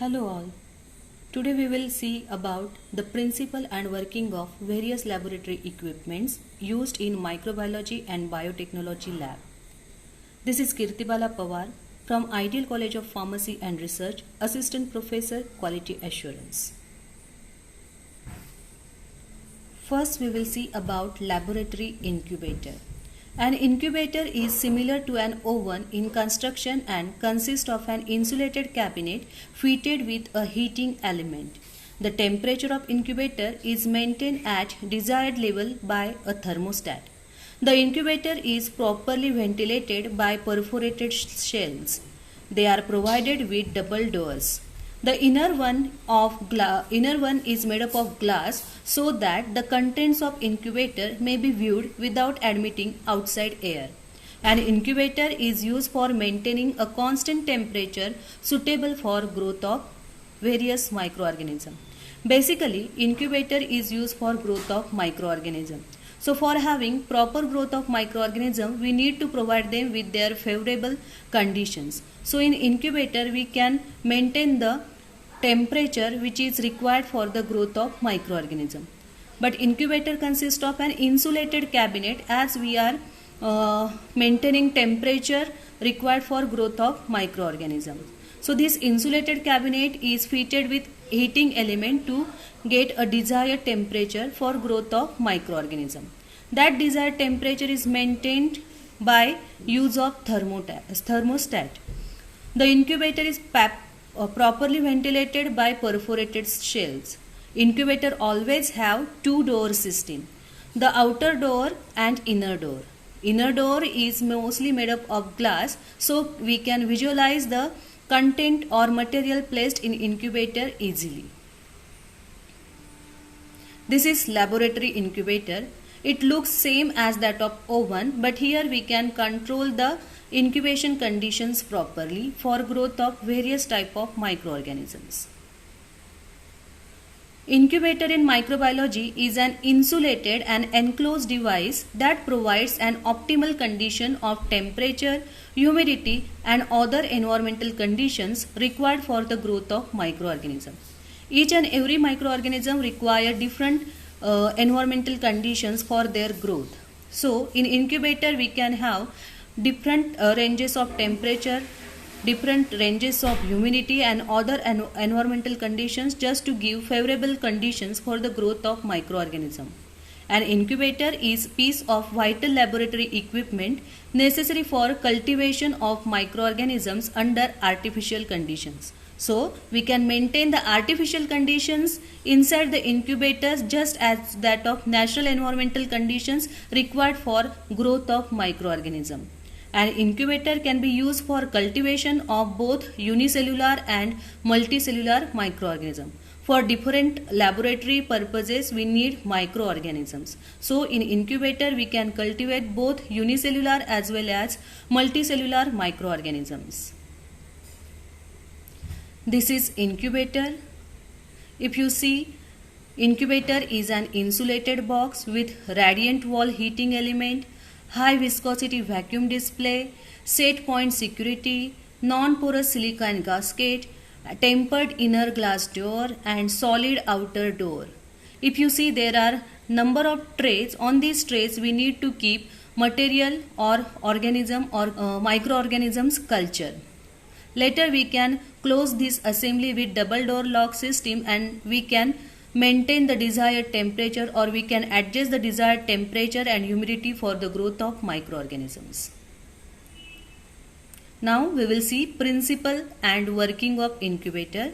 Hello all. Today we will see about the principle and working of various laboratory equipments used in microbiology and biotechnology lab. This is Kirtibala Pawar from Ideal College of Pharmacy and Research, Assistant Professor Quality Assurance. First we will see about laboratory incubator. An incubator is similar to an oven in construction and consists of an insulated cabinet fitted with a heating element. The temperature of incubator is maintained at desired level by a thermostat. The incubator is properly ventilated by perforated shells. They are provided with double doors. The inner one is made up of glass so that the contents of incubator may be viewed without admitting outside air. An incubator is used for maintaining a constant temperature suitable for growth of various microorganisms. Basically, incubator is used for growth of microorganisms. So for having proper growth of microorganisms, we need to provide them with their favorable conditions. So in incubator, we can maintain the temperature which is required for the growth of microorganism. But incubator consists of an insulated cabinet as we are maintaining temperature required for growth of microorganism. So this insulated cabinet is fitted with heating element to get a desired temperature for growth of microorganism. That desired temperature is maintained by use of thermostat. The incubator is properly ventilated by perforated shells. Incubator always have two door system, the outer door and inner door. Inner door is mostly made up of glass, so we can visualize the content or material placed in incubator easily. This is laboratory incubator. It looks same as that of oven, but here we can control the incubation conditions properly for growth of various type of microorganisms. Incubator in microbiology is an insulated and enclosed device that provides an optimal condition of temperature, humidity and other environmental conditions required for the growth of microorganisms. Each and every microorganism require different environmental conditions for their growth. So in incubator we can have different ranges of temperature, different ranges of humidity and other environmental conditions just to give favorable conditions for the growth of microorganism. An incubator is piece of vital laboratory equipment necessary for cultivation of microorganisms under artificial conditions. So we can maintain the artificial conditions inside the incubators just as that of natural environmental conditions required for growth of microorganism. An incubator can be used for cultivation of both unicellular and multicellular microorganisms. For different laboratory purposes, we need microorganisms. So in incubator, we can cultivate both unicellular as well as multicellular microorganisms. This is incubator. If you see, incubator is an insulated box with radiant wall heating element, high viscosity vacuum display, set point security, non-porous silicon gasket, tempered inner glass door and solid outer door. If you see, there are number of trays. On these trays we need to keep material or organism or microorganisms culture. Later we can close this assembly with double door lock system and we can maintain the desired temperature or we can adjust the desired temperature and humidity for the growth of microorganisms. Now we will see principle and working of incubator.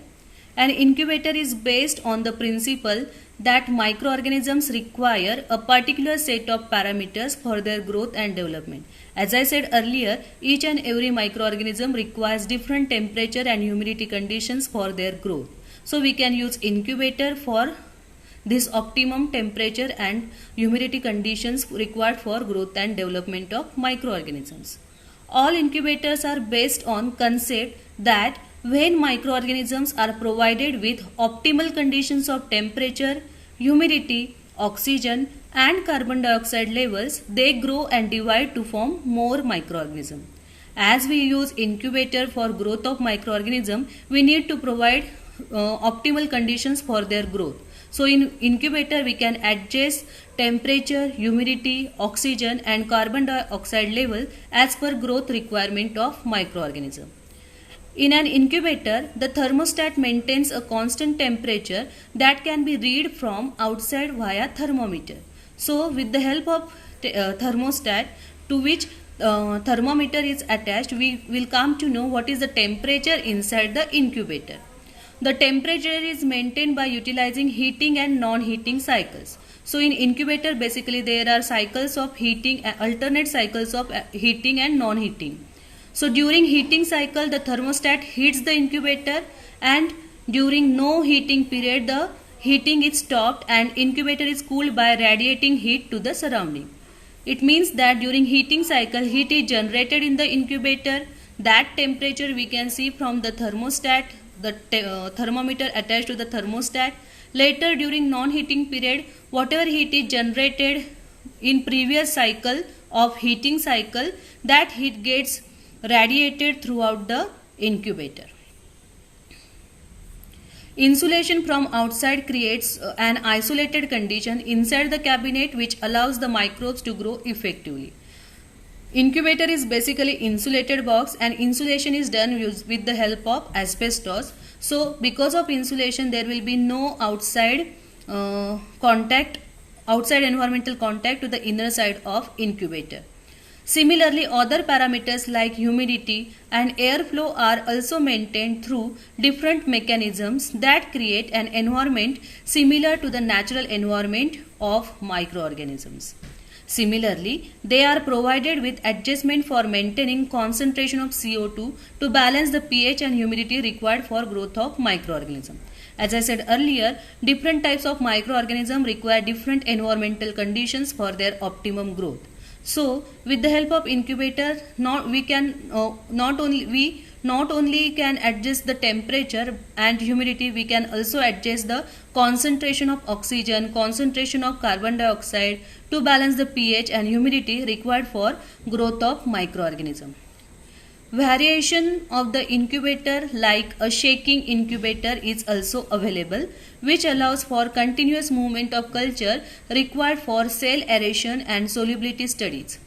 An incubator is based on the principle that microorganisms require a particular set of parameters for their growth and development. As I said earlier, each and every microorganism requires different temperature and humidity conditions for their growth. So we can use incubator for this optimum temperature and humidity conditions required for growth and development of microorganisms. All incubators are based on concept that when microorganisms are provided with optimal conditions of temperature, humidity, oxygen and carbon dioxide levels, they grow and divide to form more microorganisms. As we use incubator for growth of microorganism, we need to provide optimal conditions for their growth. So in incubator we can adjust temperature, humidity, oxygen and carbon dioxide level as per growth requirement of microorganism. In an incubator, the thermostat maintains a constant temperature that can be read from outside via thermometer. So with the help of thermostat to which thermometer is attached, we will come to know what is the temperature inside the incubator. The temperature is maintained by utilizing heating and non-heating cycles. So in incubator basically there are cycles of heating, alternate cycles of heating and non-heating. So during heating cycle the thermostat heats the incubator, and during no heating period the heating is stopped and incubator is cooled by radiating heat to the surrounding. It means that during heating cycle heat is generated in the incubator. That temperature we can see from the thermostat, the thermometer attached to the thermostat. Later during non-heating period, whatever heat is generated in previous cycle of heating cycle, that heat gets radiated throughout the incubator. Insulation from outside creates an isolated condition inside the cabinet which allows the microbes to grow effectively. Incubator is basically insulated box, and insulation is done with the help of asbestos. So because of insulation there will be no outside environmental contact to the inner side of incubator. Similarly, other parameters like humidity and airflow are also maintained through different mechanisms that create an environment similar to the natural environment of microorganisms. Similarly, they are provided with adjustment for maintaining concentration of CO2 to balance the pH and humidity required for growth of microorganism. As I said earlier, different types of microorganisms require different environmental conditions for their optimum growth. So, with the help of incubator, we not only can adjust the temperature and humidity, we can also adjust the concentration of oxygen, concentration of carbon dioxide to balance the pH and humidity required for growth of microorganism. Variation of the incubator like a shaking incubator is also available, which allows for continuous movement of culture required for cell aeration and solubility studies.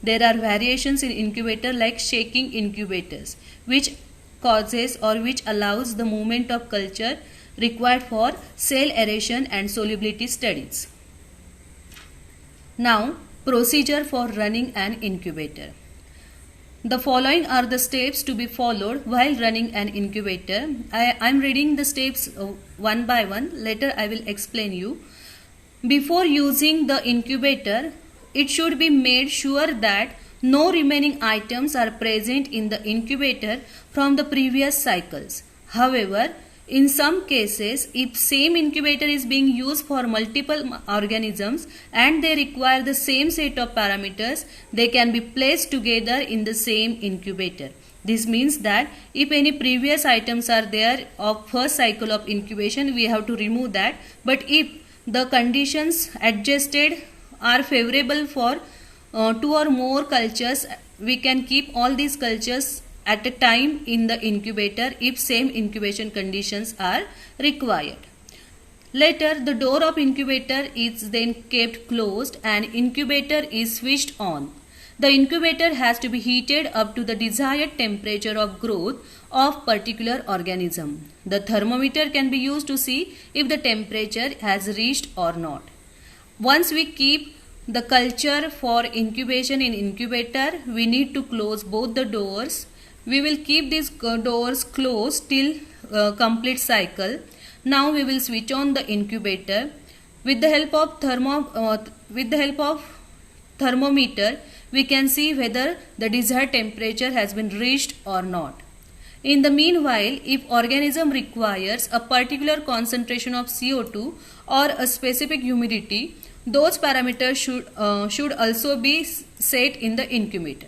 There are variations in incubator like shaking incubators, which causes or which allows the movement of culture required for cell aeration and solubility studies. Now, procedure for running an incubator. The following are the steps to be followed while running an incubator. I am reading the steps one by one. Later I will explain you. Before using the incubator, it should be made sure that no remaining items are present in the incubator from the previous cycles. However, in some cases, if same incubator is being used for multiple organisms and they require the same set of parameters, they can be placed together in the same incubator. This means that if any previous items are there of first cycle of incubation, we have to remove that. But if the conditions adjusted are favorable for 2 or more cultures, we can keep all these cultures at a time in the incubator if same incubation conditions are required. Later, the door of incubator is then kept closed and incubator is switched on. The incubator has to be heated up to the desired temperature of growth of particular organism. The thermometer can be used to see if the temperature has reached or not. Once we keep the culture for incubation in incubator, we need to close both the doors. We will keep these doors closed till complete cycle. Now we will switch on the incubator. With the help of thermometer, we can see whether the desired temperature has been reached or not. In the meanwhile, if organism requires a particular concentration of CO2 or a specific humidity, those parameters should also be set in the incubator.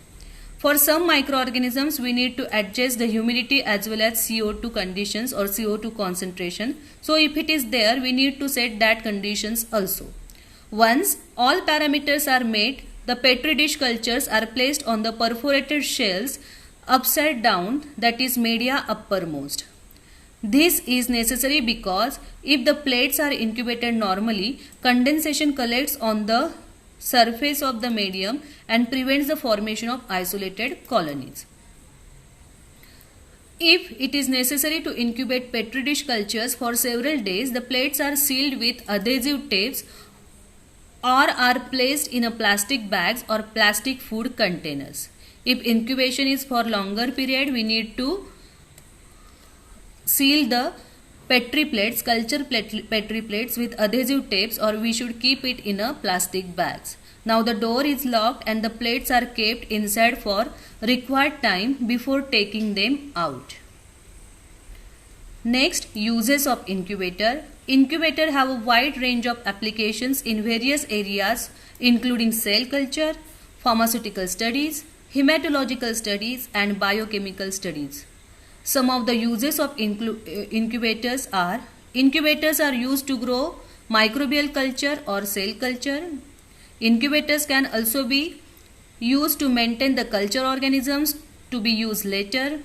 For some microorganisms, we need to adjust the humidity as well as CO2 conditions or CO2 concentration. So if it is there, we need to set that conditions also. Once all parameters are met, the petri dish cultures are placed on the perforated shells upside down, that is media uppermost. This is necessary because if the plates are incubated normally, condensation collects on the surface of the medium and prevents the formation of isolated colonies. If it is necessary to incubate petri dish cultures for several days, the plates are sealed with adhesive tapes or are placed in a plastic bags or plastic food containers. If incubation is for longer period, we need to seal the petri plates, petri plates with adhesive tapes, or we should keep it in a plastic bags. Now the door is locked and the plates are kept inside for required time before taking them out. Next, uses of incubator. Incubator have a wide range of applications in various areas including cell culture, pharmaceutical studies, hematological studies and biochemical studies. Some of the uses of incubators are: incubators are used to grow microbial culture or cell culture. Incubators can also be used to maintain the culture organisms to be used later.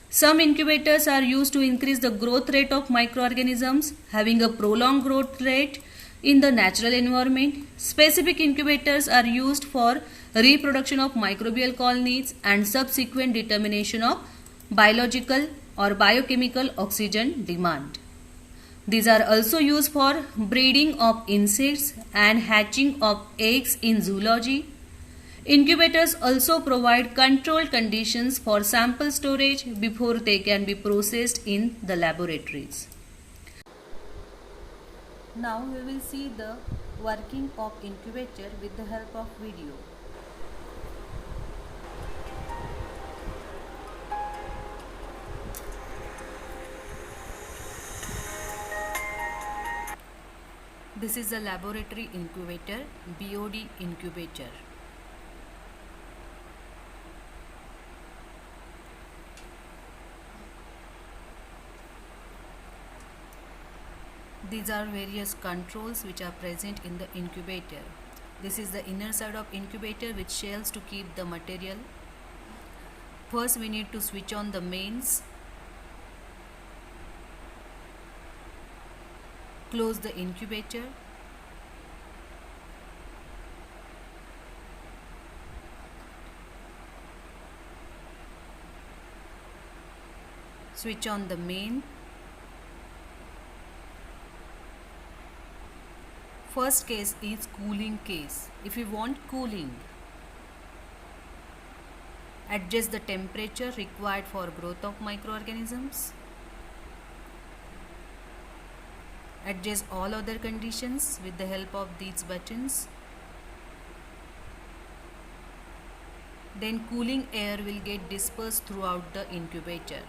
Some incubators are used to increase the growth rate of microorganisms having a prolonged growth rate in the natural environment. Specific incubators are used for reproduction of microbial colonies and subsequent determination of biological or biochemical oxygen demand. These are also used for breeding of insects and hatching of eggs in zoology. Incubators also provide controlled conditions for sample storage before they can be processed in the laboratories. Now we will see the working of incubator with the help of video. This is a laboratory incubator, BOD incubator. These are various controls which are present in the incubator. This is the inner side of incubator with shells to keep the material. First we need to switch on the mains. Close the incubator. Switch on the main. First case is cooling case. If you want cooling, adjust the temperature required for growth of microorganisms. Adjust all other conditions with the help of these buttons. Then cooling air will get dispersed throughout the incubator.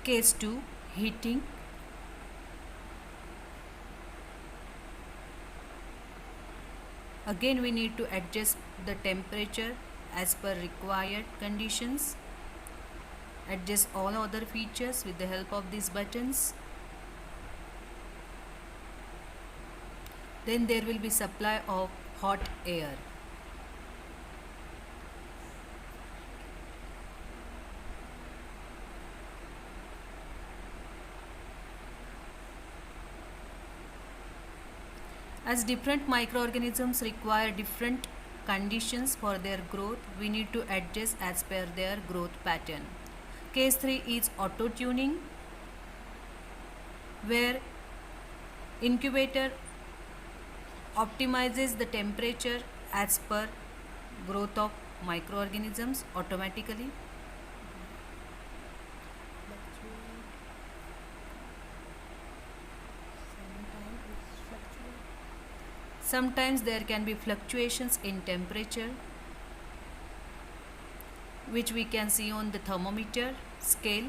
Case 2, heating. Again we need to adjust the temperature as per required conditions. Adjust all other features with the help of these buttons. Then there will be supply of hot air. As different microorganisms require different conditions for their growth, we need to adjust as per their growth pattern. Case 3 is auto tuning, where incubator optimizes the temperature as per growth of microorganisms automatically. Sometimes there can be fluctuations in temperature, which we can see on the thermometer scale.